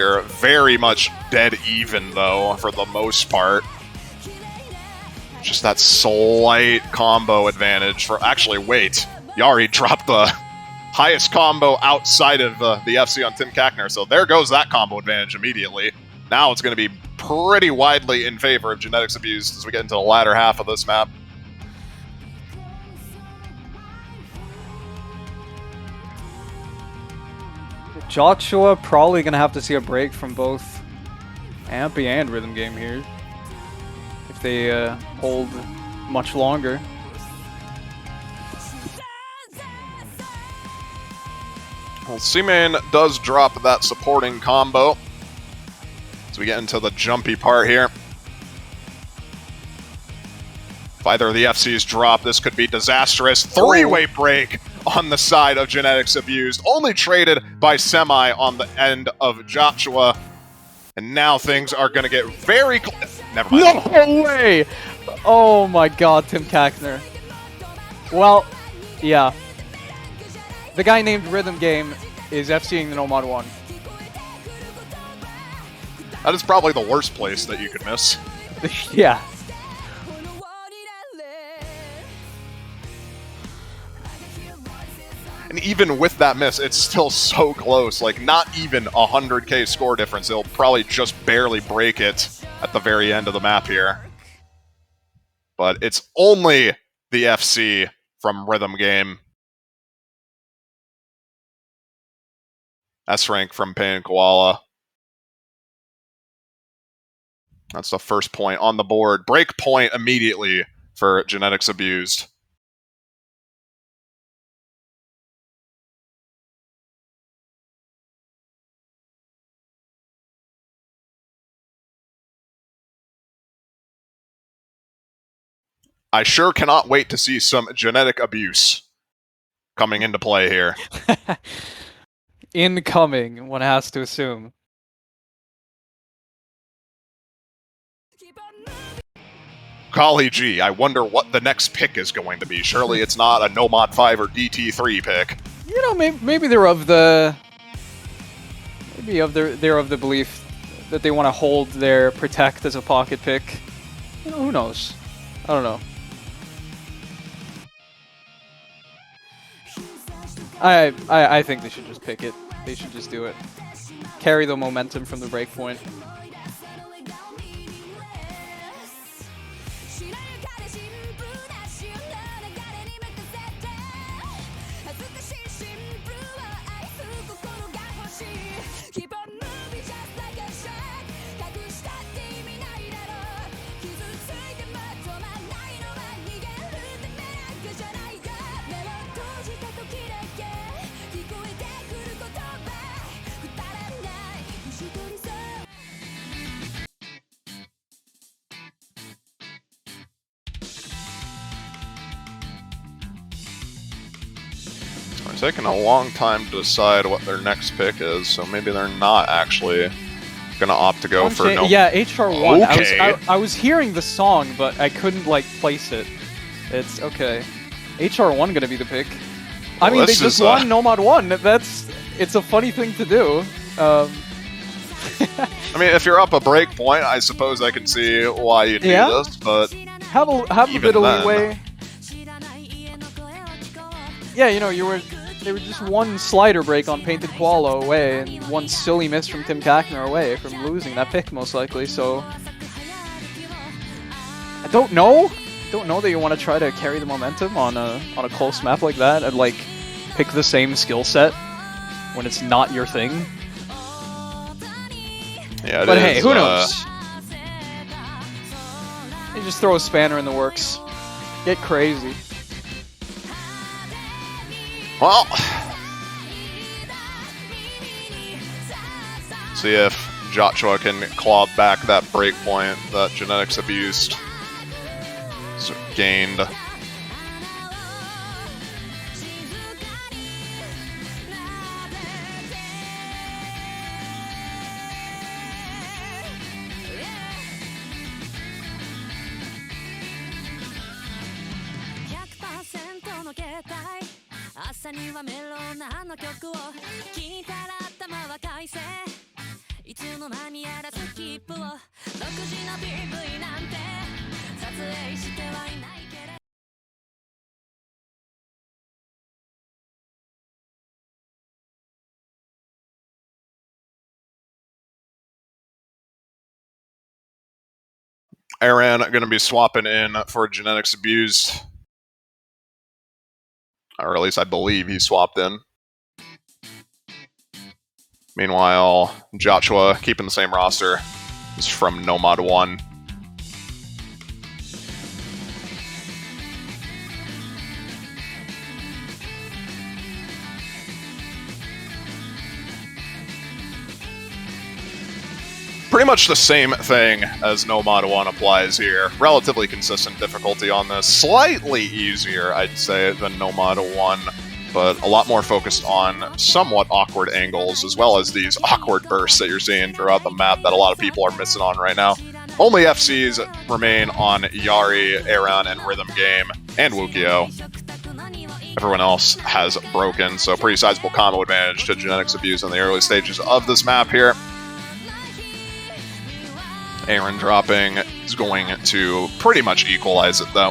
You're very much dead even, though, for the most part. Just that slight combo advantage for... Actually, wait. Yari dropped the highest combo outside of the FC on Tim Kackner, so there goes that combo advantage immediately. Now it's going to be pretty widely in favor of Genetics Abused as we get into the latter half of this map. JOTCHUA probably going to have to see a break from both Ampy and Rhythm Game here if they hold much longer. Well, C-Main does drop that supporting combo as we get into the jumpy part here. If either of the FCs drop, this could be disastrous. Three-way break on the side of Genetics Abused, only traded by Semi on the end of JOTCHUA. And now things are going to get very... Never mind. No way! Oh my god, Tim Kackner. Well, yeah. The guy named Rhythm Game is FCing the Nomad 1. That is probably the worst place that you could miss. Yeah. And even with that miss, it's still so close. Like, not even 100k score difference. They'll probably just barely break it at the very end of the map here. But it's only the FC from Rhythm Game. S-Rank from Pain Koala. That's the first point on the board. Break point immediately for Genetics Abused. I sure cannot wait to see some genetic abuse coming into play here. Incoming, one has to assume. Golly gee, I wonder what the next pick is going to be. Surely it's not a Nomad 5 or DT3 pick. You know, maybe they're of the... they're of the belief that they want to hold their Protect as a pocket pick. You know, who knows? I don't know. I think they should just pick it. They should just do it. Carry the momentum from the breakpoint. They're taking a long time to decide what their next pick is, so maybe they're not actually gonna opt to go for no. Yeah, HR1. Okay. I was hearing the song, but I couldn't like place it. It's okay. HR1 gonna be the pick. I mean, they just won Nomad 1. It's a funny thing to do. I mean, if you're up a break point, I suppose I can see why you do this, but have a bit of leeway. Yeah, you know, they were just one slider break on Painted Koala away, and one silly miss from Tim Kackner away from losing that pick, most likely, so... I don't know that you want to try to carry the momentum on a close map like that, and, like, pick the same skill set when it's not your thing. Yeah, but hey, who knows? You just throw a spanner in the works. Get crazy. Well, see if JOTCHUA can claw back that break point that Genetics Abused gained. Aaron going to be swapping in for Genetics Abused. Or at least I believe he swapped in. Meanwhile, JOTCHUA keeping the same roster. Is from Nomad 1. Pretty much the same thing as Nomad 1 applies here. Relatively consistent difficulty on this. Slightly easier, I'd say, than Nomad 1, but a lot more focused on somewhat awkward angles, as well as these awkward bursts that you're seeing throughout the map that a lot of people are missing on right now. Only FCs remain on Yari, Aaron, and Rhythm Game, and Wukio. Everyone else has broken, so pretty sizable combo advantage to Genetics Abuse in the early stages of this map here. Aaron dropping is going to pretty much equalize it, though.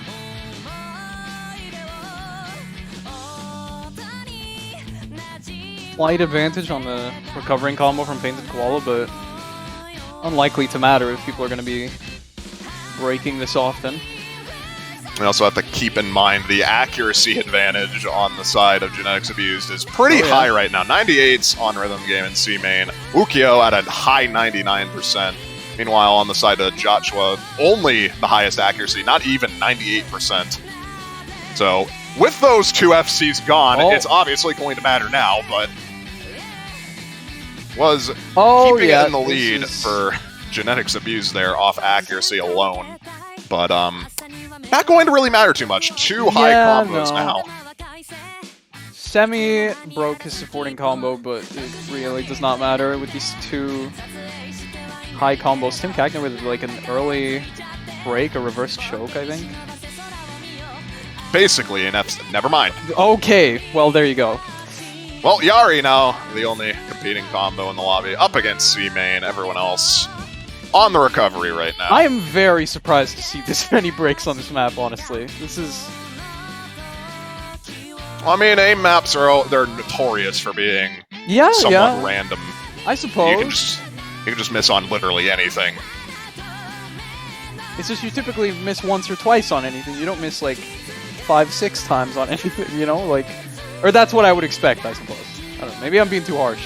Slight advantage on the recovering combo from Painted Koala, but unlikely to matter if people are going to be breaking this often. We also have to keep in mind the accuracy advantage on the side of Genetics Abused is pretty high right now. 98s on Rhythm Game and C main. Wukio at a high 99%. Meanwhile, on the side of JOTCHUA, only the highest accuracy, not even 98%. So, with those two FCs gone, it's obviously going to matter now, but was keeping it in the lead for Genetics Abuse there off accuracy alone. But not going to really matter too much. Two high combos now. Semi broke his supporting combo, but it really does not matter with these two high combos. Tim Cagner with like an early break, a reverse choke, I think. Basically, and that's never mind. Okay, well there you go. Well, Yari now the only competing combo in the lobby, up against C main. Everyone else on the recovery right now. I am very surprised to see this many breaks on this map. Honestly, this is. Well, I mean, aim maps they're notorious for being somewhat random. I suppose you can just miss on literally anything. It's just you typically miss once or twice on anything. You don't miss like 5-6 times on anything, you know, like, or that's what I would expect, I suppose. I don't know, maybe I'm being too harsh.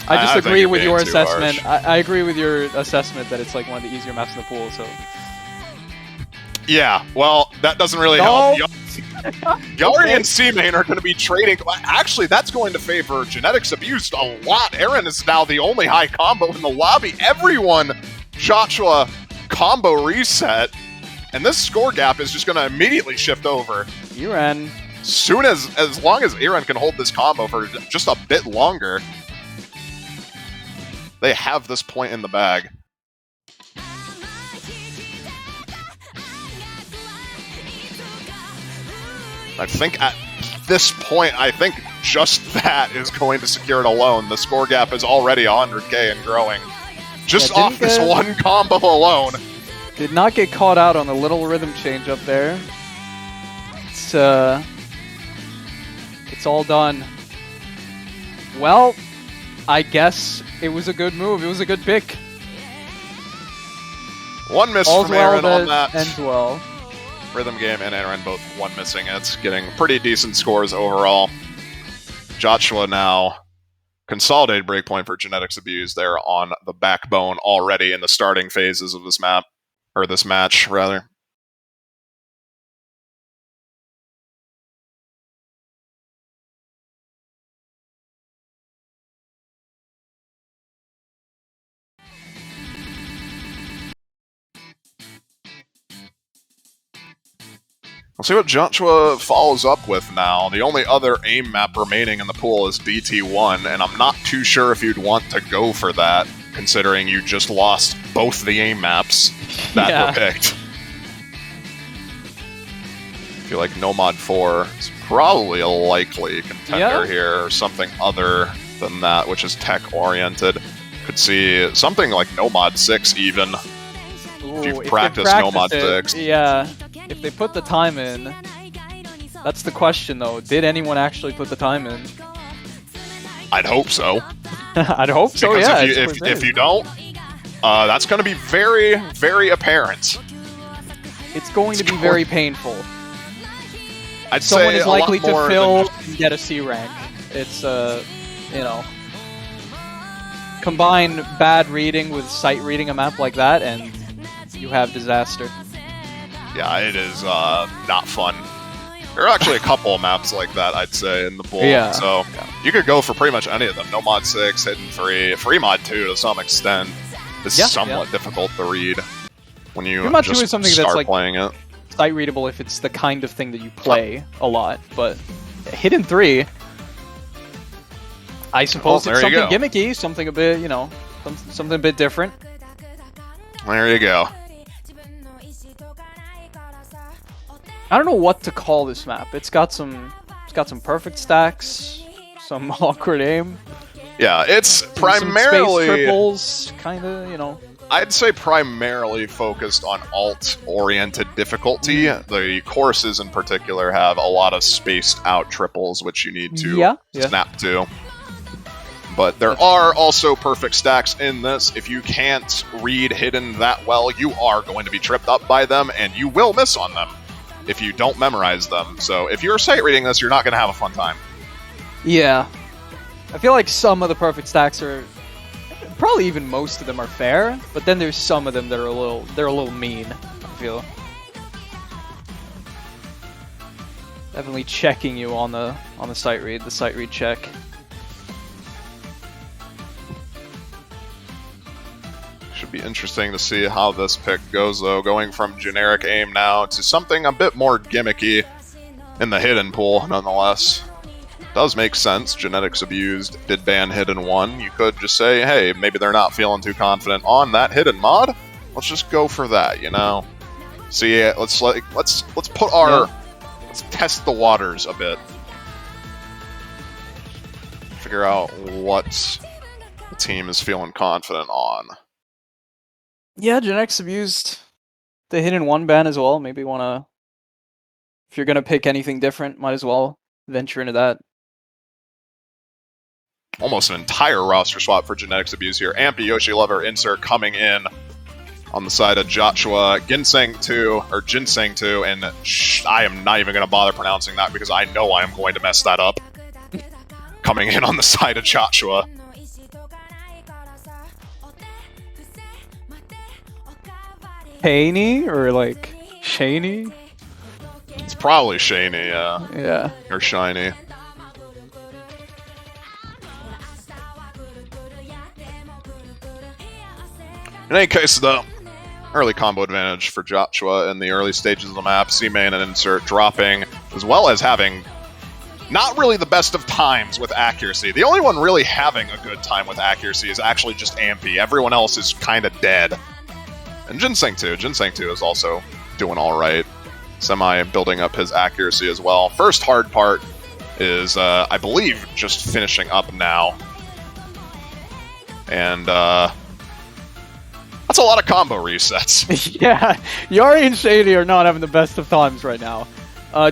I just agree with your assessment. I agree with your assessment that it's like one of the easier maps in the pool. So. Yeah, well, that doesn't really help. Yari and C main are going to be trading. Actually, that's going to favor Genetics Abused a lot. Aaron is now the only high combo in the lobby. Everyone, JOTCHUA combo reset, and this score gap is just going to immediately shift over. Aaron. As long as Aaron can hold this combo for just a bit longer, they have this point in the bag. I think at this point, just that is going to secure it alone. The score gap is already 100k and growing. Just off this one combo alone. Did not get caught out on the little rhythm change up there. It's all done. Well, I guess it was a good move. It was a good pick. One miss from Aaron on that. Ends well. Rhythm Game and Aaron both one missing it, getting pretty decent scores overall. JOTCHUA now consolidated breakpoint for Genetics Abuse. They're on the backbone already in the starting phases of this map, or this match rather. We'll see what JOTCHUA follows up with now. The only other aim map remaining in the pool is DT1, and I'm not too sure if you'd want to go for that, considering you just lost both the aim maps that were picked. I feel like Nomad 4 is probably a likely contender here, or something other than that, which is tech-oriented. Could see something like No Mod 6 even. Ooh, If you've they practiced No Mod practice 6. Yeah, if they put the time in. That's the question, though. Did anyone actually put the time in? I'd hope so. I'd hope so, Because yeah. if you don't, that's going to be very, very apparent. It's going to be very painful. I'd Someone say is a lot likely to more fill than and get a C rank. It's, you know... Combine bad reading with sight reading a map like that, and you have disaster. Yeah, it is not fun. There are actually a couple of maps like that, I'd say, in the pool. Yeah. So you could go for pretty much any of them. No Mod 6, Hidden 3, Free Mod 2 to some extent. It's somewhat difficult to read when you Free Mod 2 just is something start that's like playing it. sight readable if it's the kind of thing that you play a lot, but Hidden 3, I suppose it's something gimmicky, something a bit, you know, something a bit different. There you go. I don't know what to call this map. It's got some perfect stacks, some awkward aim. Yeah, it's primarily some space triples, kind of, you know. I'd say primarily focused on alt-oriented difficulty. The courses in particular have a lot of spaced out triples, which you need to snap to. But there are also perfect stacks in this. If you can't read hidden that well, you are going to be tripped up by them, and you will miss on them if you don't memorize them. So if you're sight reading this, you're not going to have a fun time. Yeah. I feel like some of the perfect stacks are... Probably even most of them are fair, but then there's some of them that are a little mean, I feel. Definitely checking you on the sight read, the sight read check. Should be interesting to see how this pick goes, though. Going from generic aim now to something a bit more gimmicky in the hidden pool, nonetheless. Does make sense. Genetics Abused did ban Hidden 1. You could just say, hey, maybe they're not feeling too confident on that hidden mod. Let's just go for that, you know? See, let's put our... Let's test the waters a bit. Figure out what the team is feeling confident on. Yeah, Genetics Abused the Hidden 1 ban as well. Maybe wanna... If you're gonna pick anything different, might as well venture into that. Almost an entire roster swap for Genetics Abuse here. Ampy, Yoshi Lover, Insert coming in on the side of JOTCHUA. Ginseng 2, and I am not even going to bother pronouncing that because I know I am going to mess that up. Coming in on the side of JOTCHUA. Haney or like Shaney? It's probably Shaney, yeah. Yeah. Or Shiny. In any case, though, early combo advantage for JOTCHUA in the early stages of the map. C-Main and Insert dropping, as well as having not really the best of times with accuracy. The only one really having a good time with accuracy is actually just Ampy. Everyone else is kind of dead. And Ginseng 2. Ginseng 2 is also doing alright. Semi building up his accuracy as well. First hard part is, I believe, just finishing up now. And, that's a lot of combo resets. Yeah, Yari and Shady are not having the best of times right now.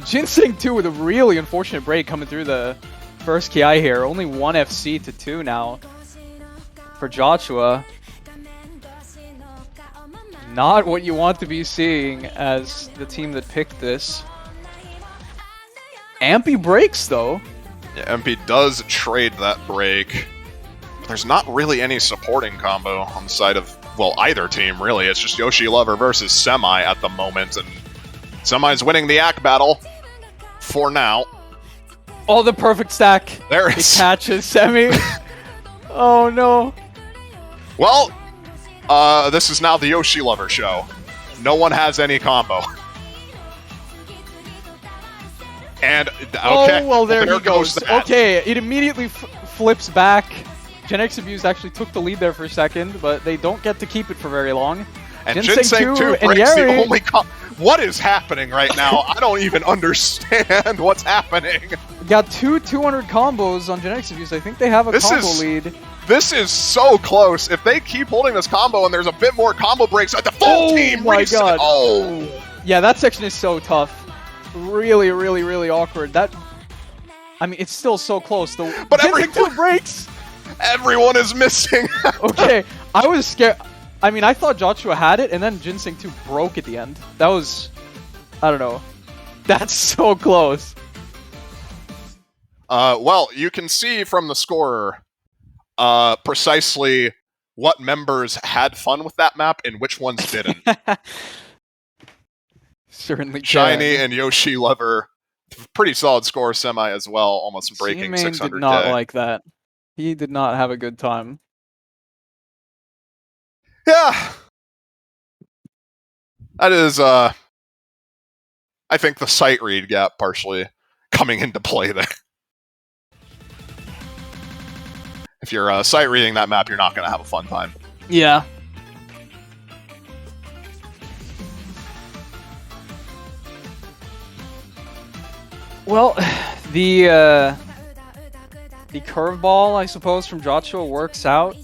Ginseng 2 with a really unfortunate break coming through the first KI here. Only 1 FC to 2 now for JOTCHUA. Not what you want to be seeing as the team that picked this. Ampy breaks, though. Yeah, Ampy does trade that break. But there's not really any supporting combo on the side of, well, either team, really. It's just Yoshi Lover versus Semi at the moment, and Semi's winning the Ack battle for now. Oh, the perfect stack. There it is. catches Semi. Oh, no. Well, this is now the Yoshi Lover show. No one has any combo. And, okay. Oh, well, there he goes. Okay, it immediately flips back. Genetics Abuse actually took the lead there for a second, but they don't get to keep it for very long. And Ginseng 2 breaks the only What is happening right now? I don't even understand what's happening. got 200 combos on Genetics Abuse. I think they have a combo lead. This is so close. If they keep holding this combo and there's a bit more combo breaks, the full team reset. God. Oh! Yeah, that section is so tough. Really, really, really awkward. I mean, it's still so close. But everyone breaks. Everyone is missing. Okay, I was scared. I mean, I thought JOTCHUA had it, and then Ginseng 2 broke at the end. That was... I don't know. That's so close. Well, you can see from the scorer precisely what members had fun with that map and which ones didn't. Certainly Shiny and Yoshi Lover, pretty solid score, semi as well, almost breaking 600K. Did not like that. He did not have a good time. Yeah. That is, I think the sight read gap partially coming into play there. If you're sight reading that map, you're not going to have a fun time. Yeah. Well, the curveball, I suppose, from JOTCHUA works out.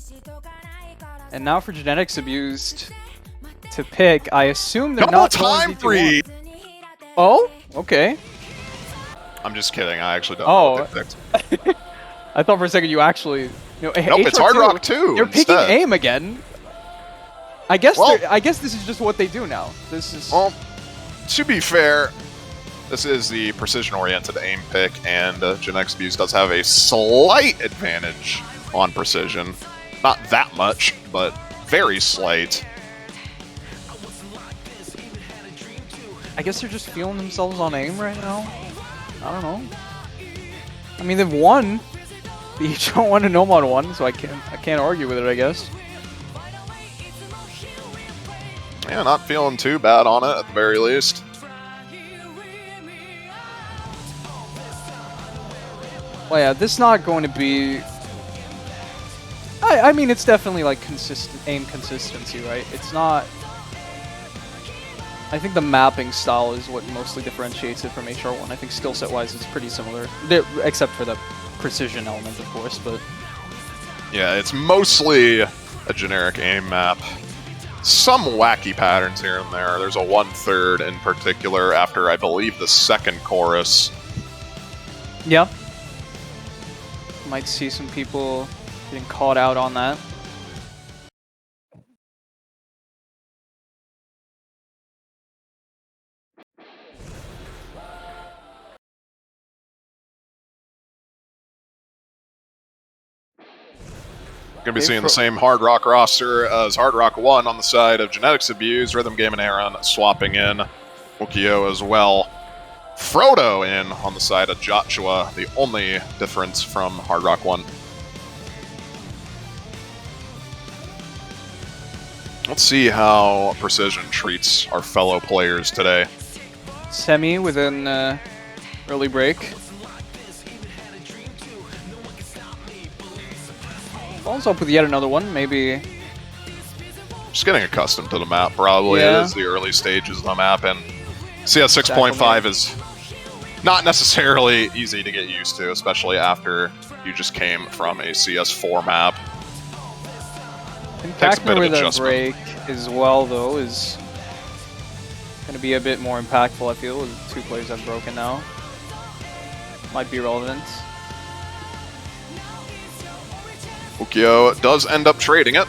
And now for Genetics Abused to pick, I assume they're not time free. Oh, okay. I'm just kidding. I actually don't know what they picked. I thought for a second you actually... nope, it's Hard Rock 2. You're picking aim again. I guess this is just what they do now. This is... Well, to be fair, this is the precision-oriented aim pick, and Genetics Abused does have a slight advantage on precision. Not that much, but very slight. I guess they're just feeling themselves on aim right now. I don't know. I mean, they've won the H1 and Nomad 1, so I can't argue with it, I guess. Yeah, not feeling too bad on it at the very least. Well, yeah, this is not going to be... I mean, it's definitely like aim consistency, right? It's not... I think the mapping style is what mostly differentiates it from HR1. I think skill set-wise it's pretty similar, except for the precision element, of course, but... Yeah, it's mostly a generic aim map. Some wacky patterns here and there. There's a 1/3 in particular after, I believe, the second chorus. Yeah. Might see some people getting caught out on that. Going to be seeing the same Hard Rock roster as Hard Rock 1 on the side of Genetics Abuse, Rhythm Game and Aaron swapping in, Ukio as well. Frodo in on the side of JOTCHUA, the only difference from Hard Rock 1. Let's see how Precision treats our fellow players today. Semi with an early break. Follows up with yet another one, maybe. Just getting accustomed to the map, probably. Yeah. It is the early stages of the map, and CS 6.5 is not necessarily easy to get used to, especially after you just came from a CS4 map. Takes a bit of adjustment. Break as well, though, is going to be a bit more impactful, I feel. The two players have broken now. Might be relevant. Ukio does end up trading it,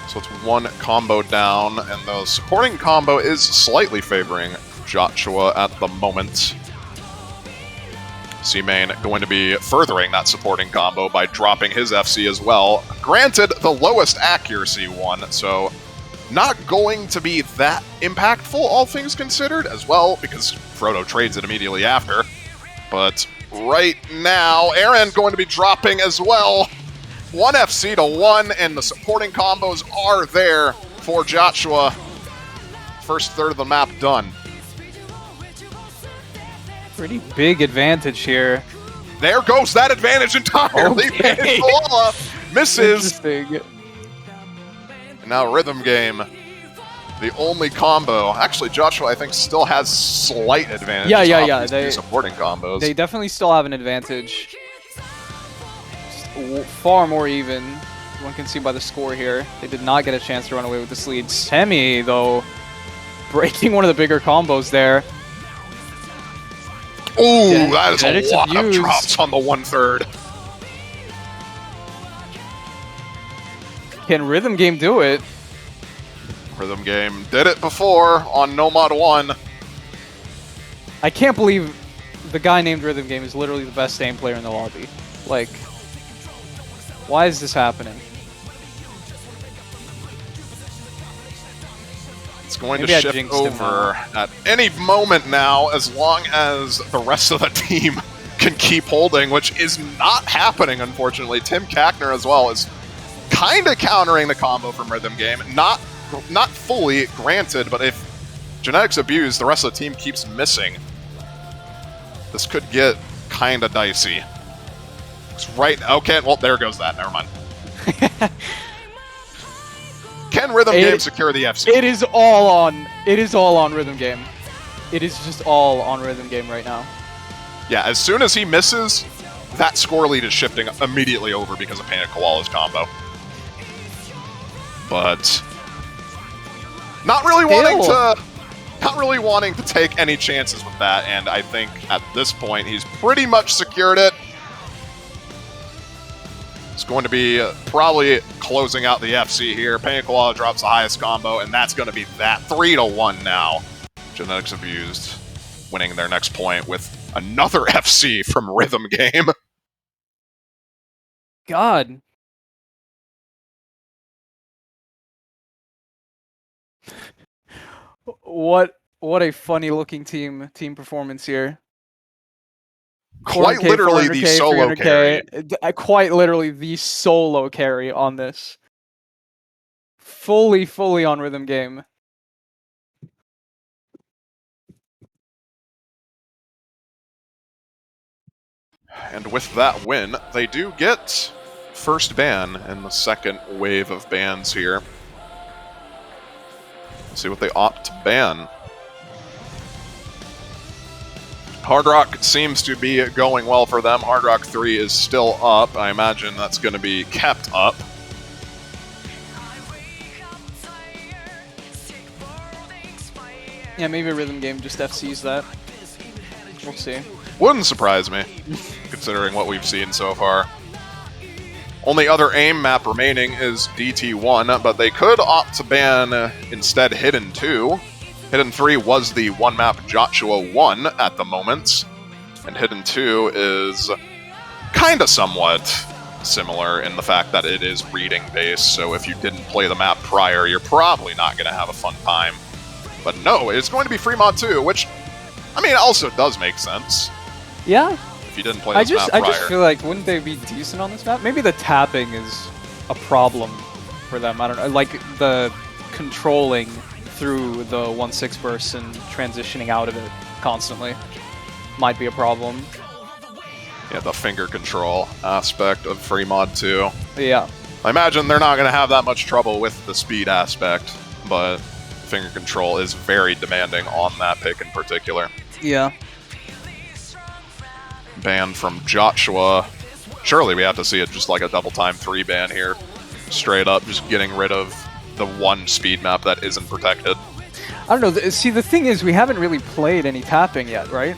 so it's one combo down, and the supporting combo is slightly favoring JOTCHUA at the moment. C-Main going to be furthering that supporting combo by dropping his FC as well. Granted, the lowest accuracy one, so not going to be that impactful, all things considered, as well, because Frodo trades it immediately after. But right now, Aaron going to be dropping as well. 1 FC to 1, and the supporting combos are there for JOTCHUA. First third of the map done. Pretty big advantage here. There goes that advantage entirely. Okay. Misses. And now Rhythm Game the only combo. Actually, JOTCHUA, I think, still has slight advantage. Yeah. These two supporting combos. They definitely still have an advantage. Far more even. One can see by the score here. They did not get a chance to run away with this lead. Semi, though, breaking one of the bigger combos there. Ooh, that is a lot of drops on the 1/3. Can Rhythm Game do it? Rhythm Game did it before on No Mod 1. I can't believe the guy named Rhythm Game is literally the best aim player in the lobby. Like, why is this happening? It's going to shift over at any moment now, as long as the rest of the team can keep holding, which is not happening, unfortunately. Tim Kackner as well is kind of countering the combo from Rhythm Game. Not fully, granted, but if Genetics abuse, the rest of the team keeps missing. This could get kind of dicey. It's right. Okay, well, there goes that. Never mind. Can Rhythm Game secure the FC? It is all on. It is all on Rhythm Game. It is just all on Rhythm Game right now. Yeah, as soon as he misses, that score lead is shifting immediately over because of Panic Koala's combo. But not really wanting to take any chances with that, and I think at this point he's pretty much secured it. It's going to be probably closing out the FC here. Panic Koala drops the highest combo, and that's going to be that 3-1 now. Genetics abused, winning their next point with another FC from Rhythm Game. God. What a funny looking team performance here. Quite literally the solo carry. Quite literally the solo carry on this. Fully on Rhythm Game. And with that win, they do get first ban in the second wave of bans here. Let's see what they opt to ban. Hard Rock seems to be going well for them. Hard Rock 3 is still up. I imagine that's going to be kept up. Yeah, maybe Rhythm Game just FCs that. We'll see. Wouldn't surprise me, considering what we've seen so far. Only other AIM map remaining is DT1, but they could opt to ban instead Hidden 2. Hidden 3 was the one map JOTCHUA 1 at the moment, and Hidden 2 is kind of somewhat similar in the fact that it is reading based, so if you didn't play the map prior, you're probably not going to have a fun time. But no, it's going to be free mod 2, which, I mean, also does make sense. Yeah. If you didn't play this map prior. I just feel like, wouldn't they be decent on this map? Maybe the tapping is a problem for them. I don't know, like the controlling through the 1/6 burst and transitioning out of it constantly might be a problem. Yeah, the finger control aspect of free mod 2. Yeah. I imagine they're not going to have that much trouble with the speed aspect, but finger control is very demanding on that pick in particular. Yeah. Ban from JOTCHUA. Surely we have to see it just like a double time 3 ban here. Straight up, just getting rid of the one speed map that isn't protected. I don't know. See, the thing is, we haven't really played any tapping yet, right?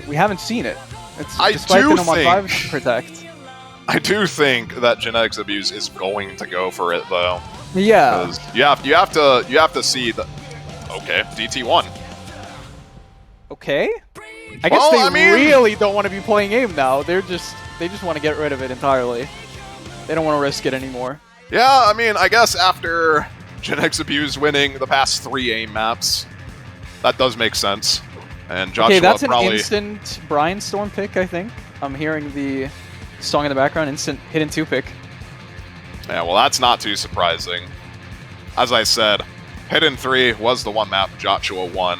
We haven't seen it. Despite the No Mod 5 protect. I do think that Genetics Abuse is going to go for it, though. Yeah. Because you have to see the. Okay, DT1. Okay. I guess they really don't want to be playing AIM now. They just want to get rid of it entirely. They don't want to risk it anymore. Yeah, I mean, I guess after Genetics Abuse winning the past 3 AIM maps, that does make sense. And JOTCHUA okay, that's probably... an instant Brian Storm pick, I think. I'm hearing the song in the background, instant Hidden 2 pick. Yeah, well, that's not too surprising. As I said, Hidden 3 was the one map JOTCHUA won.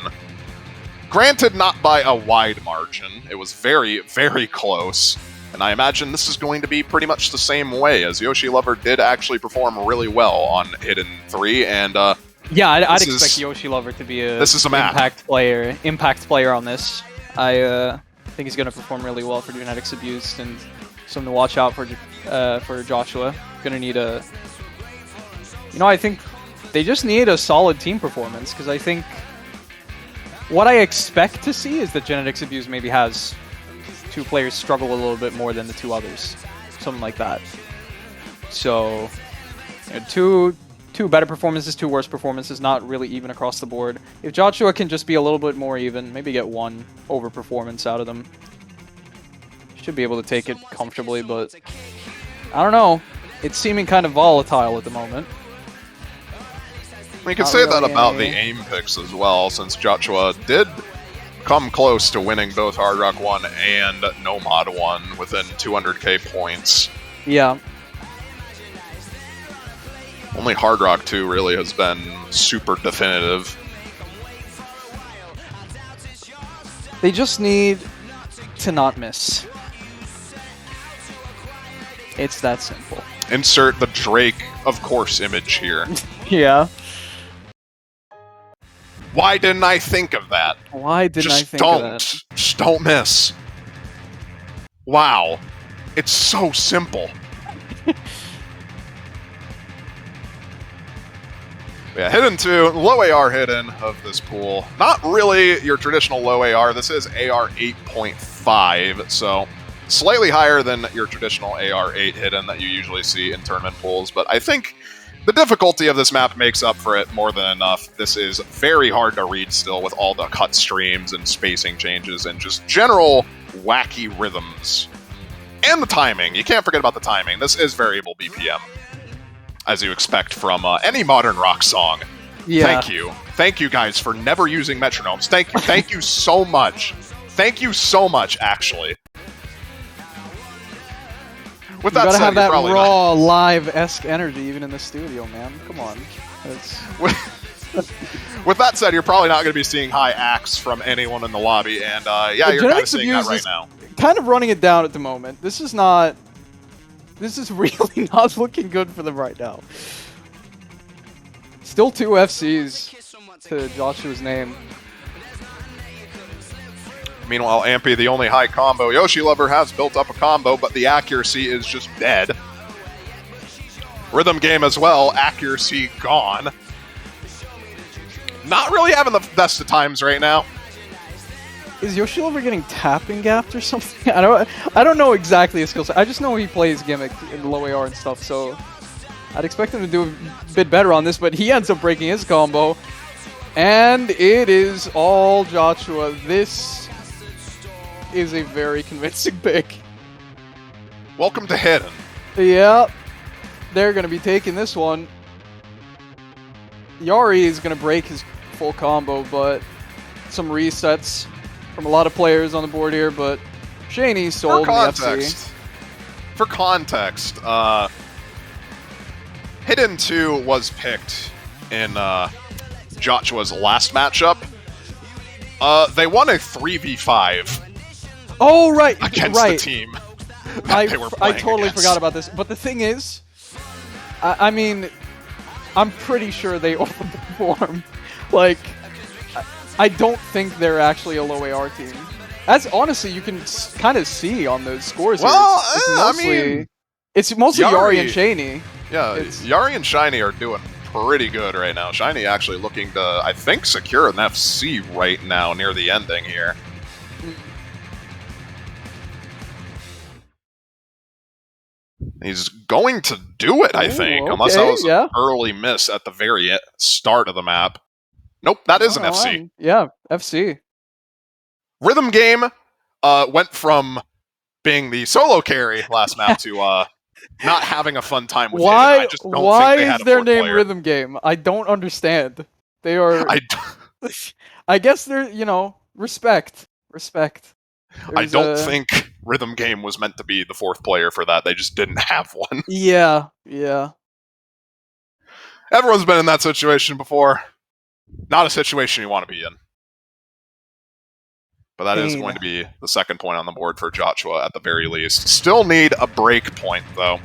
Granted, not by a wide margin. It was very, very close. And I imagine this is going to be pretty much the same way, as Yoshi Lover did actually perform really well on Hidden 3, and Yeah, I'd expect Yoshi Lover to be a impact player on this. I think he's going to perform really well for Genetics Abused, and something to watch out for JOTCHUA. Going to need a... I think they just need a solid team performance, because I think what I expect to see is that Genetics Abused maybe has 2 players struggle a little bit more than the 2 others. Something like that. So, two better performances, 2 worse performances, not really even across the board. If JOTCHUA can just be a little bit more even, maybe get 1 overperformance out of them, should be able to take it comfortably, but I don't know. It's seeming kind of volatile at the moment. We can say that about the aim picks as well, since JOTCHUA did come close to winning both Hard Rock 1 and Nomad 1 within 200k points. Yeah. Only Hard Rock 2 really has been super definitive. They just need to not miss. It's that simple. Insert the Drake, of course, image here. Yeah. Why didn't I think of that? Why didn't I think of that? Just don't miss. Wow. It's so simple. Yeah, hidden 2, low AR hidden of this pool. Not really your traditional low AR. This is AR 8.5, so slightly higher than your traditional AR 8 hidden that you usually see in tournament pools, but I think the difficulty of this map makes up for it more than enough. This is very hard to read still with all the cut streams and spacing changes and just general wacky rhythms. And the timing. You can't forget about the timing. This is variable BPM, as you expect from any modern rock song. Yeah. Thank you. Thank you guys for never using metronomes. Thank you. Thank you so much. Thank you so much, actually. With that said, you gotta have that raw, live-esque energy even in the studio, man. Come on. With that said, you're probably not going to be seeing high acts from anyone in the lobby, and yeah, you're kind of seeing that right now. Kind of running it down at the moment. This is really not looking good for them right now. Still 2 FCs to JOTCHUA's name. Meanwhile, Ampy, the only high combo. Yoshi Lover has built up a combo, but the accuracy is just dead. Rhythm game as well, accuracy gone. Not really having the best of times right now. Is Yoshi Lover getting tapping gapped or something? I don't know exactly his skill set. I just know he plays gimmick in low AR and stuff, so I'd expect him to do a bit better on this, but he ends up breaking his combo. And it is all JOTCHUA. This is a very convincing pick. Welcome to Hidden. Yeah, they're going to be taking this one. Yari is going to break his full combo, but some resets from a lot of players on the board here, but Shaney sold the FC. For context, Hidden 2 was picked in JOTCHUA's last matchup. They won a 3v5. Oh, right. Against the team that they were playing I totally against. forgot about this. But the thing is, I mean, I'm pretty sure they overperform. Like, I don't think they're actually a low AR team. As honestly, you can kind of see on those scores. Well, here. It's mostly Yari and Shaney. Yeah, Yari and Shiny are doing pretty good right now. Shiny actually looking to, I think, secure an FC right now near the ending here. He's going to do it, I think, okay, unless that was an early miss at the very start of the map. Nope, that is an FC. Yeah, FC. Rhythm game went from being the solo carry last map to not having a fun time with it. I just don't think they had is their name Rhythm Game? I don't understand. They are... I guess they're, respect. I don't think Rhythm Game was meant to be the fourth player for that. They just didn't have one. Yeah. Everyone's been in that situation before. Not a situation you want to be in. But that is going to be the second point on the board for JOTCHUA at the very least. Still need a break point, though.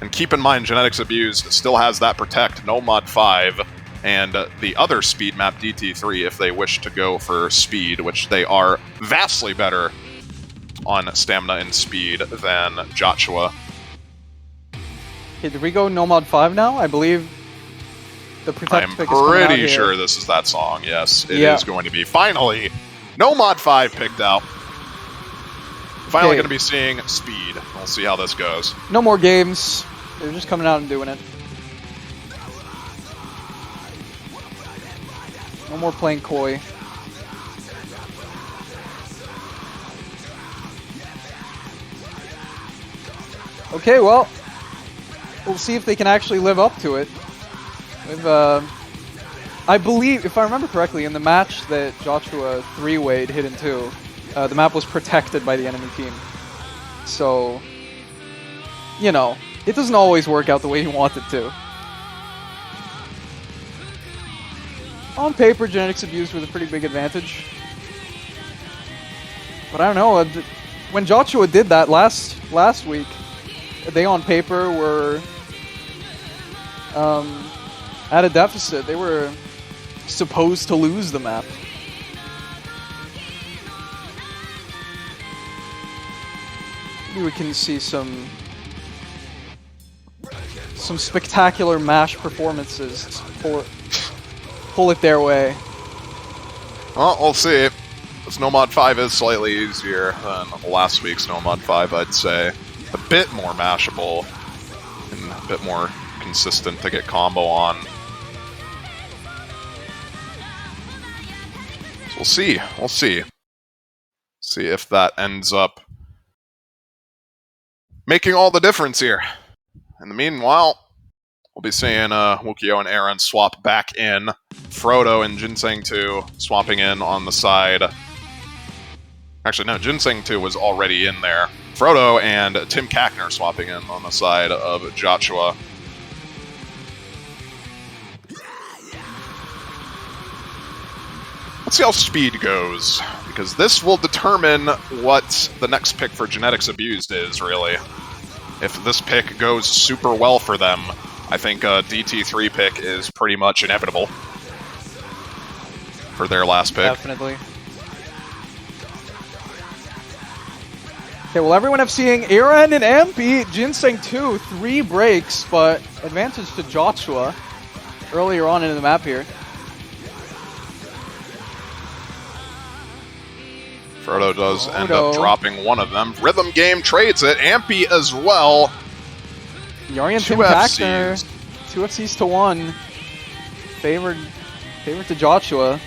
And keep in mind, Genetics Abused still has that Protect, no Mod 5. and the other speed map, DT3, if they wish to go for speed, which they are vastly better on stamina and speed than JOTCHUA. Okay, did we go Nomad 5 now? I believe the Protect pick is coming out here. I'm pretty sure this is that song, yes. It is going to be finally Nomad 5 picked out. Finally going to be seeing speed. We'll see how this goes. No more games. They're just coming out and doing it. No more playing coy. Okay, well, we'll see if they can actually live up to it. I believe, if I remember correctly, in the match that JOTCHUA 3-wayed Hidden 2, the map was protected by the enemy team. So, you know, it doesn't always work out the way you want it to. On paper, Genetics Abused with a pretty big advantage. But I don't know, when JOTCHUA did that last week, they on paper were at a deficit. They were supposed to lose the map. Maybe we can see some spectacular MASH performances to pull it their way. Well, we'll see. This Nomad 5 is slightly easier than last week's Nomad 5, I'd say. A bit more mashable and a bit more consistent to get combo on. So we'll see. We'll see. See if that ends up making all the difference here. In the meanwhile, we'll be seeing Wukio and Aaron swap back in. Frodo and Ginseng 2 swapping in on the side. Actually, no, Ginseng 2 was already in there. Frodo and Tim Kackner swapping in on the side of JOTCHUA. Let's see how speed goes, because this will determine what the next pick for Genetics Abused is, really. If this pick goes super well for them, I think a DT3 pick is pretty much inevitable for their last pick. Definitely. Okay, well, everyone seeing Aaron and Ampy, Ginseng 2, 3 breaks, but advantage to JOTCHUA earlier on in the map here. Frodo does end up dropping one of them. Rhythm Game trades it. Ampy as well. Yari and Tim Kackner, 2 FCs to 1. Favored to JOTCHUA.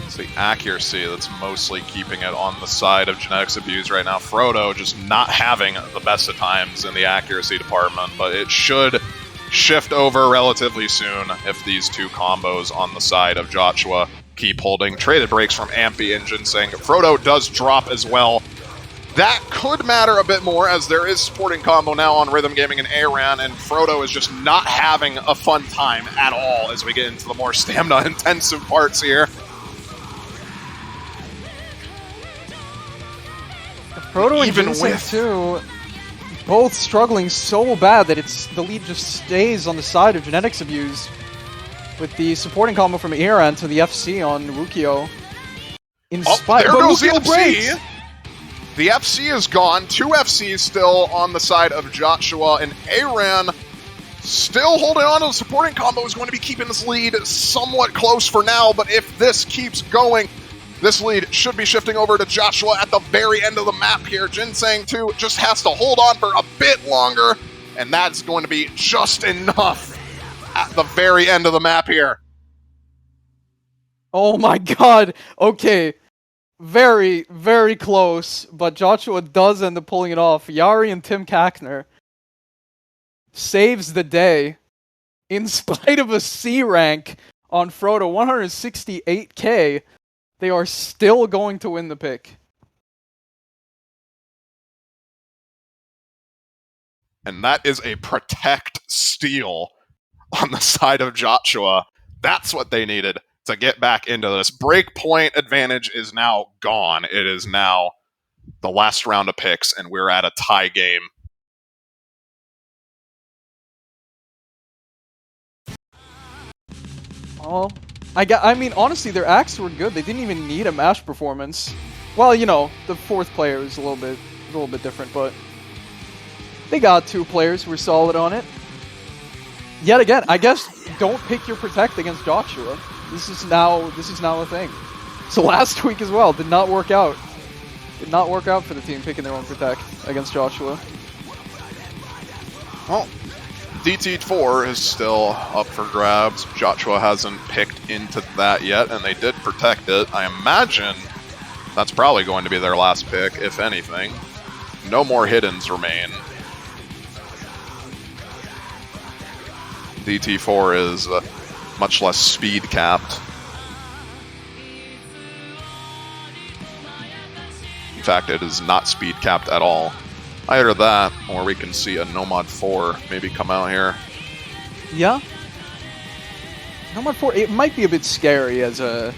It's the accuracy that's mostly keeping it on the side of Genetics Abuse right now. Frodo just not having the best of times in the accuracy department, but it should shift over relatively soon if these two combos on the side of JOTCHUA keep holding. Traded breaks from Ampy and Ginseng. Frodo does drop as well. That could matter a bit more, as there is supporting combo now on Rhythm Gaming and Aaron, and Frodo is just not having a fun time at all as we get into the more stamina-intensive parts here. Frodo and Ginseng too, both struggling so bad that the lead just stays on the side of Genetics Abuse, with the supporting combo from Aaron to the FC on Wukio. There goes the FC! The FC is gone. 2 FCs still on the side of JOTCHUA, and Aaron still holding on to the supporting combo is going to be keeping this lead somewhat close for now, but if this keeps going, this lead should be shifting over to JOTCHUA at the very end of the map here. Ginseng 2 just has to hold on for a bit longer, and that's going to be just enough at the very end of the map here. Oh my god. Okay. Very, very close, but JOTCHUA does end up pulling it off. Yari and Tim Kackner saves the day in spite of a C rank on Frodo, 168k. They are still going to win the pick. And that is a protect steal on the side of JOTCHUA. That's what they needed to get back into this. Breakpoint advantage is now gone. It is now the last round of picks, and we're at a tie game. Well, I mean, honestly, their acts were good. They didn't even need a match performance. Well, you know, the fourth player is a little bit different, but they got 2 players who were solid on it. Yet again, I guess don't pick your protect against JOTCHUA. This is now a thing. So last week as well, did not work out. Did not work out for the team picking their own protect against JOTCHUA. Well, DT4 is still up for grabs. JOTCHUA hasn't picked into that yet, and they did protect it. I imagine that's probably going to be their last pick, if anything. No more hiddens remain. DT4 is much less speed capped. In fact, it is not speed capped at all. Either that, or we can see a Nomad 4 maybe come out here. Yeah. Nomad 4, it might be a bit scary as a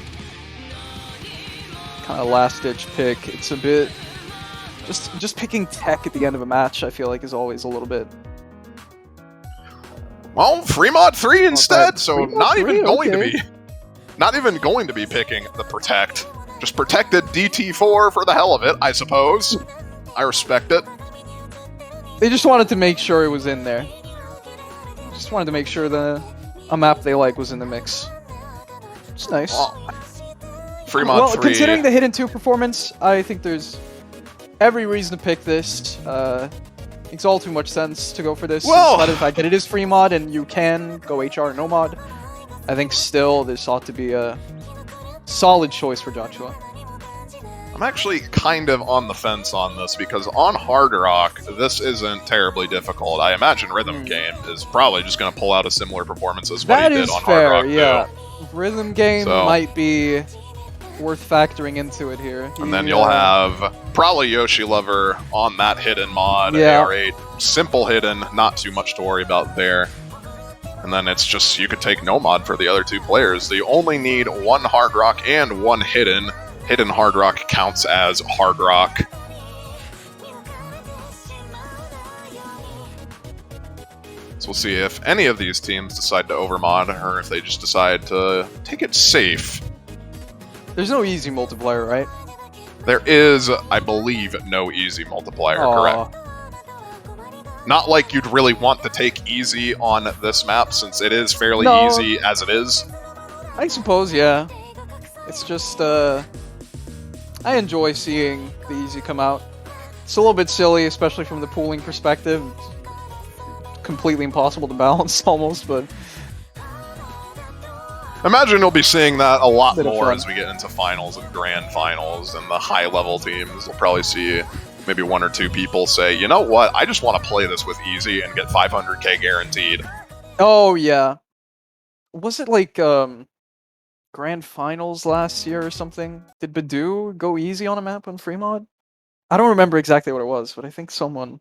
kind of last-ditch pick. It's a bit... Just picking tech at the end of a match, I feel like, is always a little bit... Well, free mod 3 instead, so not even going to okay. be... Not even going to be picking the protect. Just protected DT4 for the hell of it, I suppose. I respect it. They just wanted to make sure it was in there. Just wanted to make sure a map they like was in the mix. It's nice. Well, free mod 3. Considering the Hidden 2 performance, I think there's every reason to pick this. Makes all too much sense to go for this. Well, despite the fact that it is free mod and you can go HR no mod. I think still this ought to be a solid choice for JOTCHUA. I'm actually kind of on the fence on this, because on Hard Rock, this isn't terribly difficult. I imagine Rhythm Game is probably just going to pull out a similar performance as what he did on fair, Hard Rock, yeah. too. Rhythm Game might be worth factoring into it here. And then you'll have probably Yoshi Lover on that hidden mod. Yeah. AR8, simple hidden, not too much to worry about there. And then it's just, you could take no mod for the other 2 players. So you only need 1 Hard Rock and 1 hidden. Hidden Hard Rock counts as Hard Rock. So we'll see if any of these teams decide to overmod, or if they just decide to take it safe. There's no easy multiplier, right? There is, I believe, no easy multiplier, correct? Not like you'd really want to take easy on this map, since it is fairly easy as it is. I suppose, yeah. It's just, I enjoy seeing the easy come out. It's a little bit silly, especially from the pooling perspective. It's completely impossible to balance, almost, but... Imagine you'll be seeing that a lot more as we get into finals and grand finals, and the high-level teams will probably see maybe 1 or 2 people say, you know what, I just want to play this with easy and get 500k guaranteed. Oh, yeah. Was it like, grand finals last year or something? Did Badu go easy on a map on free mod? I don't remember exactly what it was, but I think someone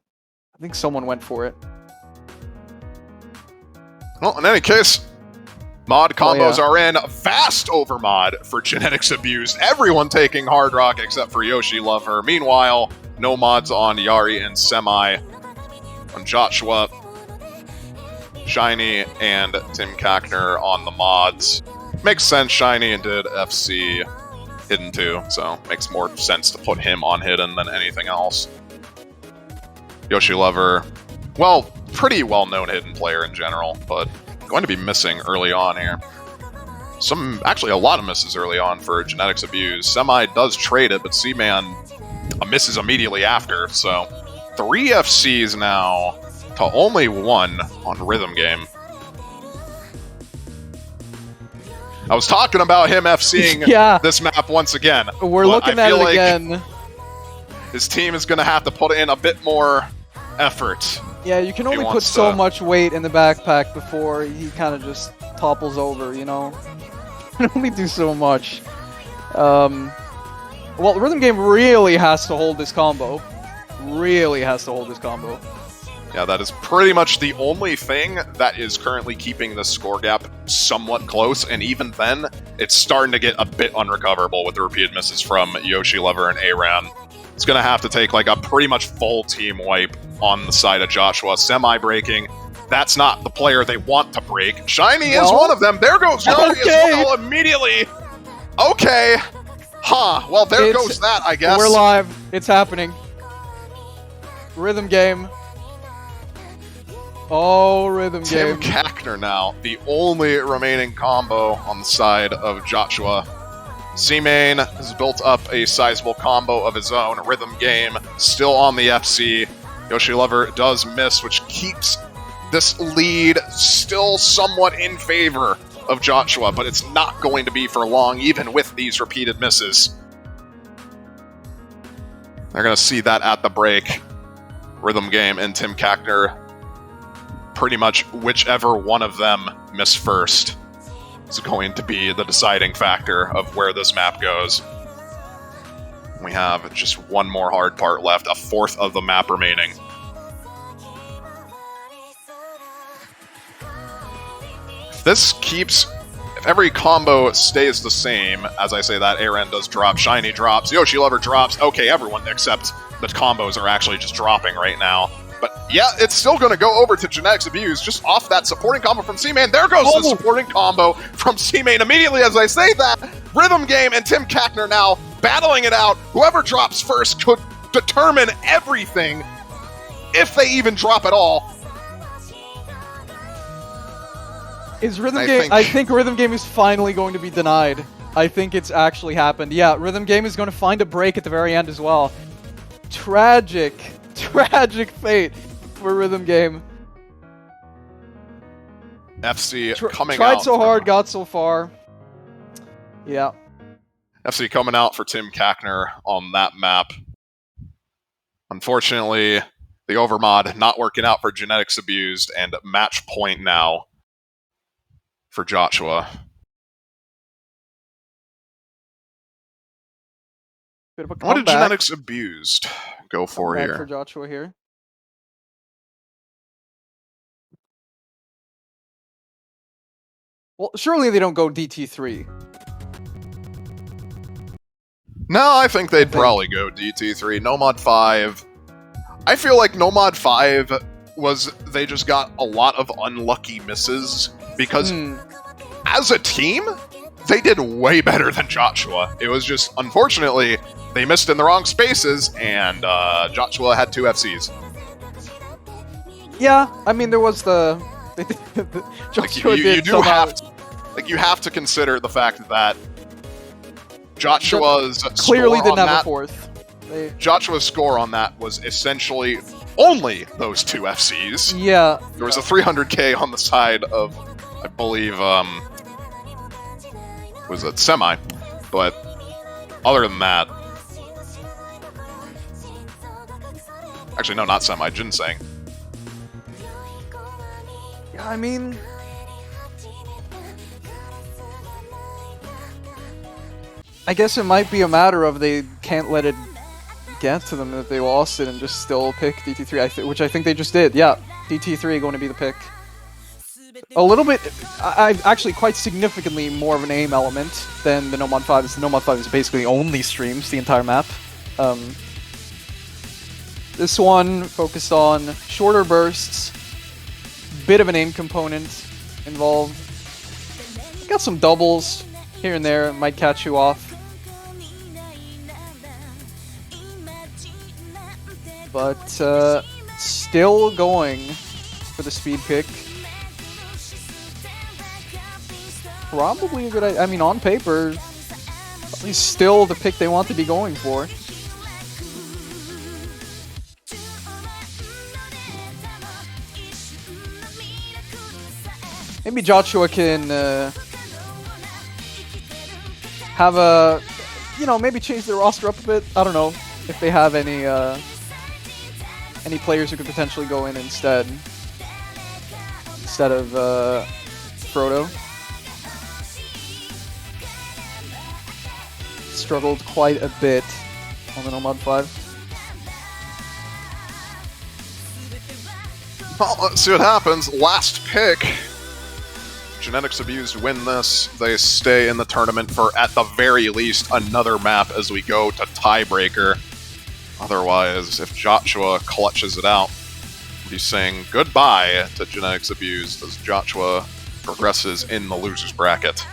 went for it. Well, in any case, mod combos are in. Fast overmod for Genetics Abused. Everyone taking Hard Rock except for Yoshi Lover. Meanwhile, no mods on Yari and Semi. On JOTCHUA, Shiny and Tim Kackner on the mods. Makes sense, Shiny and did FC Hidden 2, so makes more sense to put him on Hidden than anything else. Yoshi Lover, well, pretty well-known Hidden player in general, but going to be missing early on here. Actually a lot of misses early on for Genetics Abuse. Semi does trade it, but C-Man misses immediately after, so 3 FCs now to only 1 on Rhythm Game. I was talking about him FCing this map once again. We're looking at it again. His team is going to have to put in a bit more effort. Yeah, you can only put so much weight in the backpack before he kind of just topples over, you know? You can only do so much. Well, Rhythm Game really has to hold this combo. Really has to hold this combo. Yeah, that is pretty much the only thing that is currently keeping the score gap somewhat close, and even then, it's starting to get a bit unrecoverable with the repeated misses from Yoshi Lover and Aran. It's going to have to take like a pretty much full team wipe on the side of JOTCHUA. Semi-breaking. That's not the player they want to break. Shiny is one of them. There goes Yari as well immediately. Okay. Huh. Well, there goes that, I guess. We're live. It's happening. Rhythm game. Oh, rhythm game. Tim Kackner now, the only remaining combo on the side of JOTCHUA. C-Main has built up a sizable combo of his own. Rhythm game still on the FC. Yoshi Lover does miss, which keeps this lead still somewhat in favor of JOTCHUA, but it's not going to be for long, even with these repeated misses. They're going to see that at the break. Rhythm game and Tim Kackner, pretty much whichever one of them miss first is going to be the deciding factor of where this map goes. We have just one more hard part left, a fourth of the map remaining. If every combo stays the same, as I say that, Aren does drop, Shiny drops, Yoshi Lover drops, okay, everyone except the combos are actually just dropping right now. But yeah, it's still going to go over to Genetics Abuse, just off that supporting combo from C-Main. There goes the supporting combo from C-Main immediately as I say that. Rhythm game and Tim Kackner now battling it out. Whoever drops first could determine everything, if they even drop at all. Is Rhythm Game? I think Rhythm Game is finally going to be denied. I think it's actually happened. Yeah, Rhythm Game is going to find a break at the very end as well. Tragic fate for Rhythm Game. FC coming out. Tried so hard, got so far. Yeah. FC coming out for Tim Kackner on that map. Unfortunately, the overmod not working out for Genetics Abused, and match point now for JOTCHUA. Bit of a What did Genetics Abused go for here? For JOTCHUA here. Well, surely they don't go DT3. No, I think they'd probably go DT3. Nomad 5. I feel like Nomad 5 was, they just got a lot of unlucky misses because as a team, they did way better than JOTCHUA. It was just, unfortunately, they missed in the wrong spaces, and JOTCHUA had 2 FCs. Yeah, I mean, there was the JOTCHUA you do have to, you have to consider the fact that JOTCHUA's clearly score didn't on have that, a fourth. JOTCHUA's score on that was essentially only those 2 FCs. Yeah. There was a 300k on the side of, I believe, was it Semi? But other than that, actually no, not Semi, Ginseng. Yeah, I mean, I guess it might be a matter of they can't let it get to them that they lost it and just still pick DT3, which I think they just did. Yeah, DT3 going to be the pick. A little bit, I've actually quite significantly more of an aim element than the Nomad 5. The Nomad 5 is basically only streams the entire map. This one focused on shorter bursts, bit of an aim component involved. Got some doubles here and there, might catch you off. But still going for the speed pick. Probably a good idea. I mean, on paper, probably still the pick they want to be going for. Maybe JOTCHUA can have a, maybe change their roster up a bit. I don't know if they have any players who could potentially go in instead of Frodo. Struggled quite a bit on the Nomad 5. Well, let's see what happens. Last pick. Genetics Abused win this. They stay in the tournament for, at the very least, another map as we go to tiebreaker. Otherwise, if JOTCHUA clutches it out, be saying goodbye to Genetics Abused as JOTCHUA progresses in the losers bracket.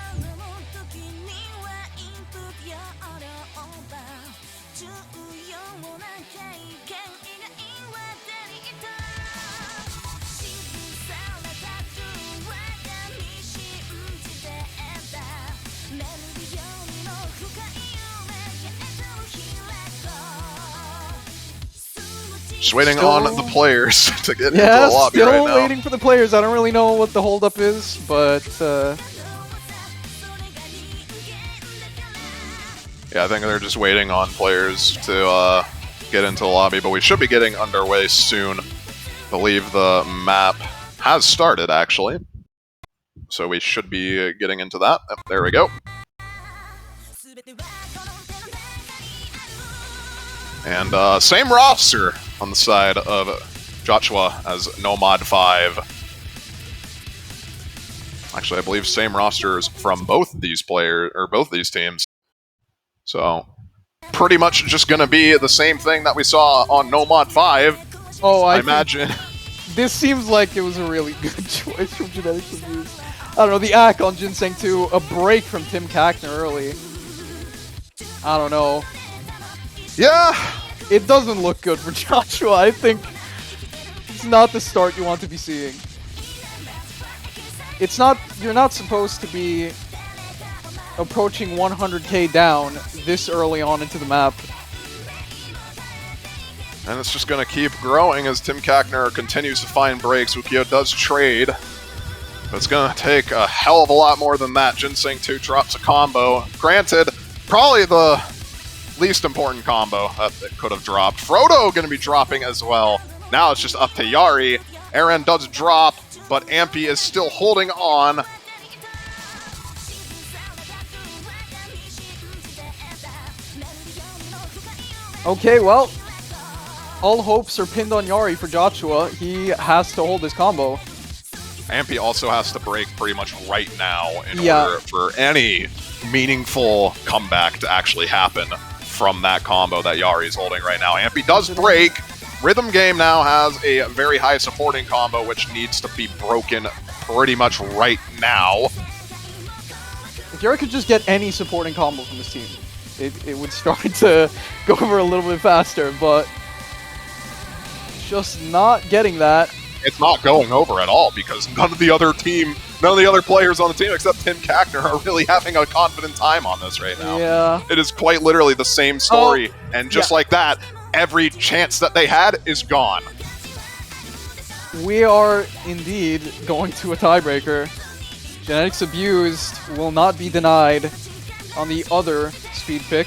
Just waiting on the players to get into the lobby right now. Still waiting for the players. I don't really know what the holdup is, but... yeah, I think they're just waiting on players to get into the lobby, but we should be getting underway soon. I believe the map has started, actually. So we should be getting into that. Oh, there we go. And same roster on the side of JOTCHUA as Nomad 5. Actually, I believe same rosters from both these players, or both these teams. So, pretty much just going to be the same thing that we saw on Nomad 5. Oh, I imagine. This seems like it was a really good choice from Genetics Abused. I don't know, the ACK on Ginseng 2, a break from Tim Kackner early. I don't know. Yeah. It doesn't look good for JOTCHUA. I think it's not the start you want to be seeing. It's not, you're not supposed to be approaching 100k down this early on into the map. And it's just going to keep growing as Tim Kackner continues to find breaks. Ukyo does trade, but it's going to take a hell of a lot more than that. Ginseng 2 drops a combo. Granted, probably the least important combo that it could have dropped. Frodo going to be dropping as well. Now it's just up to Yari. Eren does drop, but Ampy is still holding on. Okay, well, all hopes are pinned on Yari for JOTCHUA. He has to hold his combo. Ampy also has to break pretty much right now in order for any meaningful comeback to actually happen from that combo that Yari is holding right now. Ampy does break. Rhythm Game now has a very high supporting combo, which needs to be broken pretty much right now. If Yari could just get any supporting combo from his team, it would start to go over a little bit faster, but just not getting that. It's not going over at all because none of the other players on the team except Tim Kackner are really having a confident time on this right now. Yeah. It is quite literally the same story, and just like that, every chance that they had is gone. We are indeed going to a tiebreaker. Genetics Abused will not be denied on the other speed pick.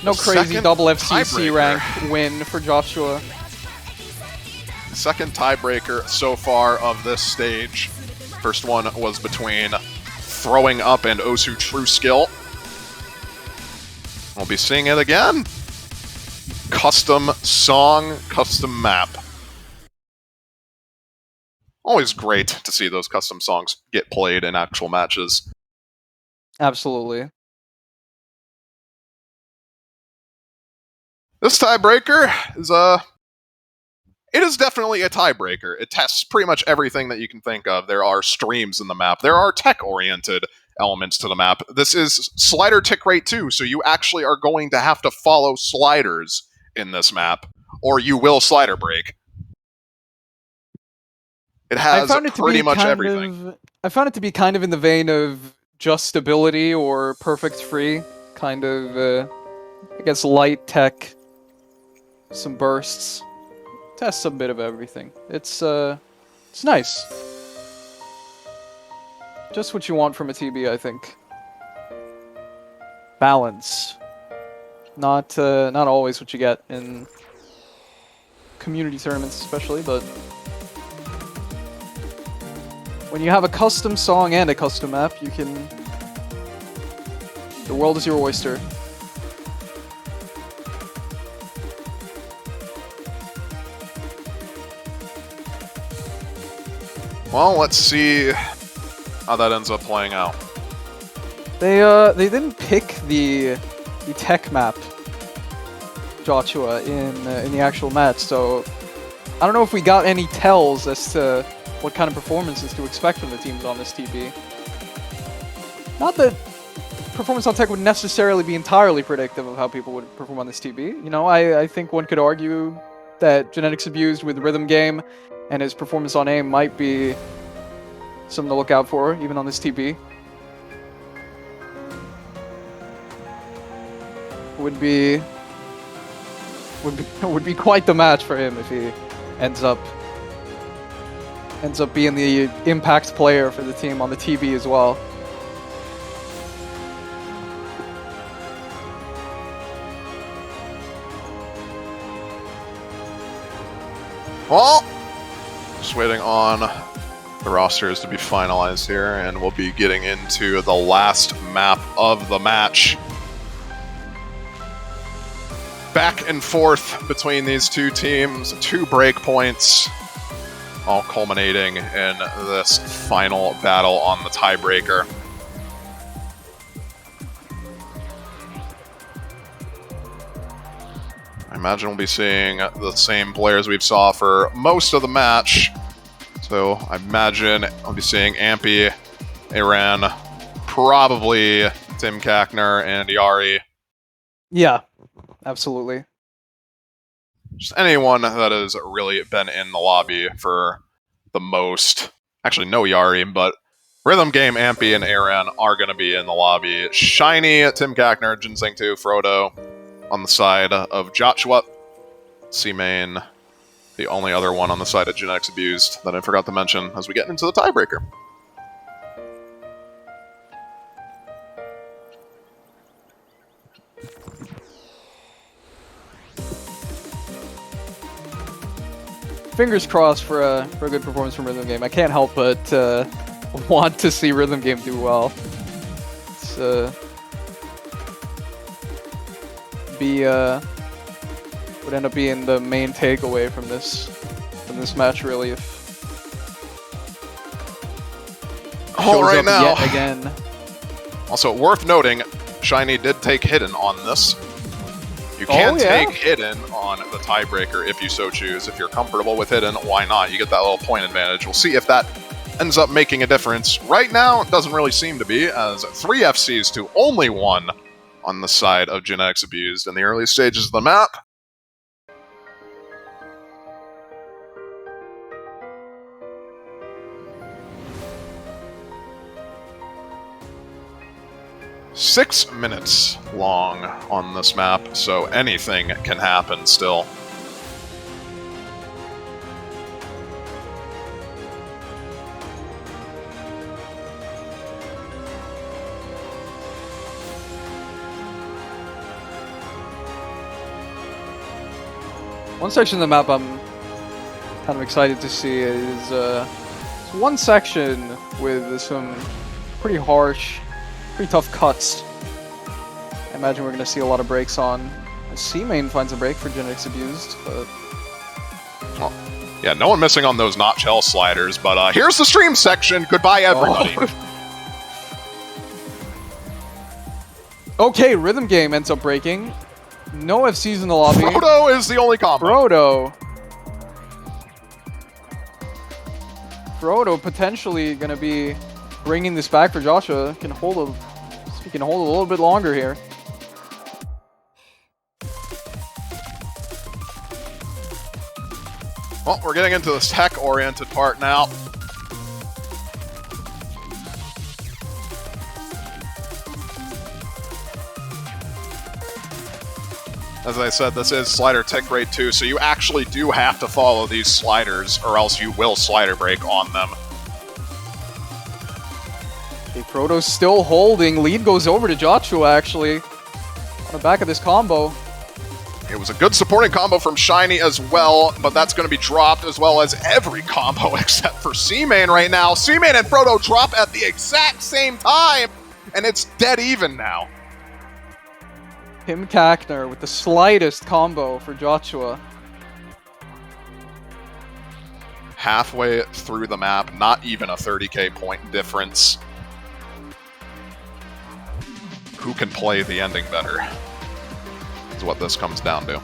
No crazy double FCC rank win for JOTCHUA. Second tiebreaker so far of this stage. First one was between Throwing Up and Osu True Skill. We'll be seeing it again. Custom song, custom map. Always great to see those custom songs get played in actual matches. Absolutely. This tiebreaker is it is definitely a tiebreaker. It tests pretty much everything that you can think of. There are streams in the map. There are tech-oriented elements to the map. This is slider tick rate 2, so you actually are going to have to follow sliders in this map, or you will slider break. It has pretty much everything. I found it to be kind of in the vein of Just Stability or Perfect Free, kind of, I guess, light tech, some bursts, test a bit of everything. It's nice. Just what you want from a TB, I think. Balance. Not always what you get in community tournaments, especially, but when you have a custom song and a custom map, you can... The world is your oyster. Well, let's see how that ends up playing out. They didn't pick the tech map. JOTCHUA in the actual match. So I don't know if we got any tells as to what kind of performances to expect from the teams on this TB. Not that performance on tech would necessarily be entirely predictive of how people would perform on this TB. You know, I think one could argue that Genetics Abused with Rhythm Game and his performance on aim might be something to look out for, even on this TB. Would be quite the match for him if he ends up being the impact player for the team on the TB as well. Well, just waiting on the rosters to be finalized here, and we'll be getting into the last map of the match. Back and forth between these two teams, 2 breakpoints, all culminating in this final battle on the tiebreaker. I imagine we'll be seeing the same players we've saw for most of the match. So I imagine I'll be seeing Ampy, Aran, probably Tim Kakner, and Yari. Yeah, absolutely. Just anyone that has really been in the lobby for the most. Actually, no Yari, but Rhythm Game, Ampy, and Aran are going to be in the lobby. Shiny, Tim Kakner, Ginseng 2, Frodo on the side of JOTCHUA. C-Main, the only other one on the side of Genetics Abused that I forgot to mention as we get into the tiebreaker. Fingers crossed for a good performance from Rhythm Game. I can't help but want to see Rhythm Game do well. It's would end up being the main takeaway from this match, really. If all right now, yet again. Also worth noting, Shiny did take Hidden on this. You can take Hidden on the tiebreaker if you so choose. If you're comfortable with Hidden, why not? You get that little point advantage. We'll see if that ends up making a difference. Right now, it doesn't really seem to be, as 3 FCs to only 1 on the side of Genetics Abused in the early stages of the map. Six minutes long on this map, so anything can happen still. One section of the map I'm kind of excited to see is one section with some pretty harsh, pretty tough cuts. I imagine we're going to see a lot of breaks on. C-Main finds a break for Genetics Abused, but... Well, yeah, no one missing on those notch hell sliders, but here's the stream section. Goodbye, everybody. Oh. Okay, Rhythm Game ends up breaking. No FCs in the lobby. Frodo is the only combo. Frodo potentially going to be bringing this back for JOTCHUA. He can hold a little bit longer here. Well, we're getting into this tech-oriented part now. As I said, this is slider tech grade 2, so you actually do have to follow these sliders, or else you will slider break on them. Okay, Frodo's still holding. Lead goes over to JOTCHUA, actually, on the back of this combo. It was a good supporting combo from Shiny as well, but that's going to be dropped, as well as every combo except for C-Main right now. C-Main and Frodo drop at the exact same time, and it's dead even now. Tim Kakner with the slightest combo for JOTCHUA. Halfway through the map, not even a 30k point difference. Who can play the ending better? is what this comes down to.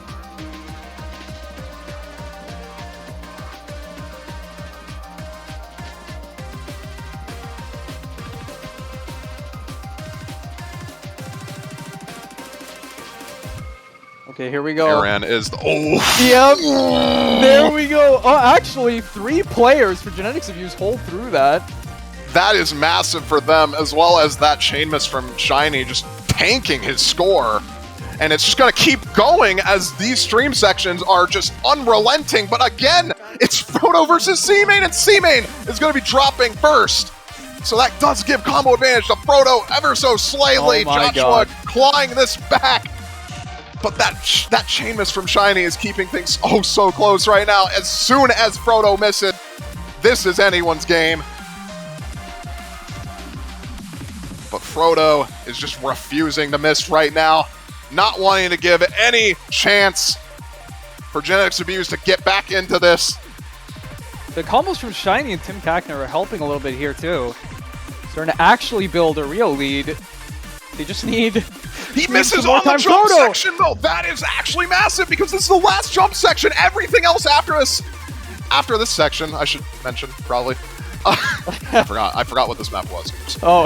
Okay, here we go. Aaron is the... Oh! Yep. There we go. Oh, actually, 3 players for Genetics Abuse hold through that. That is massive for them, as well as that chain miss from Shiny just tanking his score. And it's just going to keep going as these stream sections are just unrelenting. But again, it's Frodo versus C-Main, and C-Main is going to be dropping first. So that does give combo advantage to Frodo ever so slightly. Oh my JOTCHUA God. clawing this back. But that chain miss from Shiny is keeping things oh so close right now. As soon as Frodo misses, this is anyone's game. But Frodo is just refusing to miss right now, not wanting to give any chance for Genetics Abuse to get back into this. The combos from Shiny and Tim Kackner are helping a little bit here too. Starting to actually build a real lead. They just need... He misses on the jump section, though. That is actually massive because this is the last jump section. Everything else after this section, I should mention, probably. I forgot what this map was. Oh,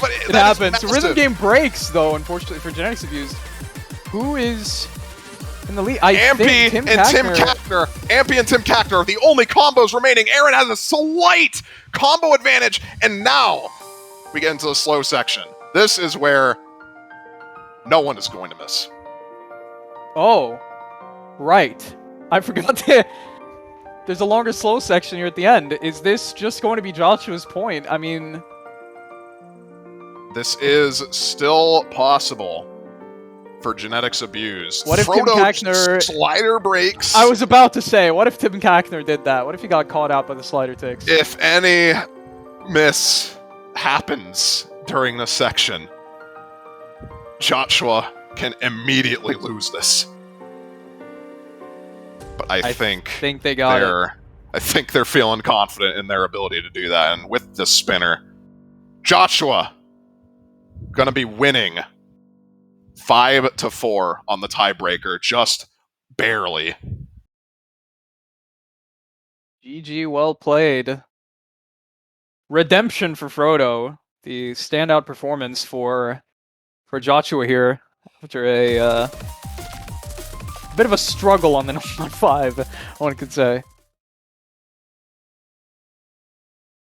but it happens. Rhythm game breaks, though, unfortunately, for Genetics Abuse. Who is in the lead? Ampy and Tim Kackner. Ampy and Tim Kackner are the only combos remaining. Aaron has a slight combo advantage, and now we get into the slow section. This is where no one is going to miss. Oh, right. I forgot that there's a longer slow section here at the end. Is this just going to be JOTCHUA's point? I mean... This is still possible for Genetics Abuse. What if Frodo Tim Kackner... slider breaks. I was about to say, what if Tim Kackner did that? What if he got caught out by the slider ticks? If any miss happens during this section, JOTCHUA can immediately lose this. But I think they got it. I think they're feeling confident in their ability to do that. And with the spinner, JOTCHUA gonna be winning 5-4 on the tiebreaker, just barely. GG, well played. Redemption for Frodo. The standout performance for JOTCHUA here after a bit of a struggle on the 9-5, one could say.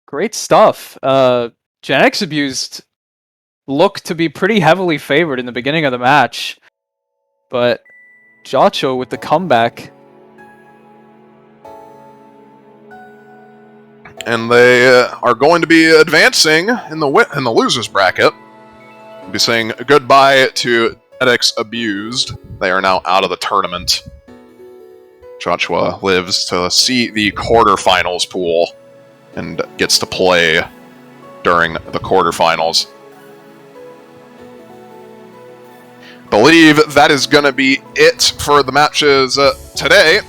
Great stuff. Genetics Abused looked to be pretty heavily favored in the beginning of the match, but JOTCHUA with the comeback. And they are going to be advancing in the losers bracket. We'll be saying goodbye to Genetics Abused. They are now out of the tournament. JOTCHUA lives to see the quarterfinals pool and gets to play during the quarterfinals. Believe that is going to be it for the matches today.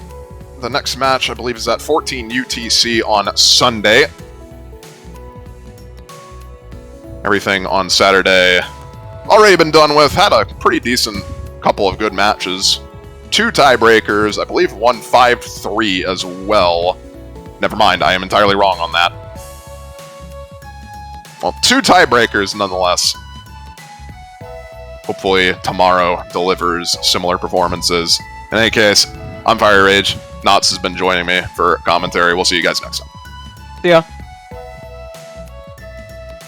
The next match, I believe, is at 14 UTC on Sunday. Everything on Saturday already been done with. Had a pretty decent couple of good matches. 2 tiebreakers, I believe 1 5-3 as well. Never mind, I am entirely wrong on that. Well, 2 tiebreakers nonetheless. Hopefully tomorrow delivers similar performances. In any case, I'm Fire Rage. Knots has been joining me for commentary. We'll see you guys next time. See ya.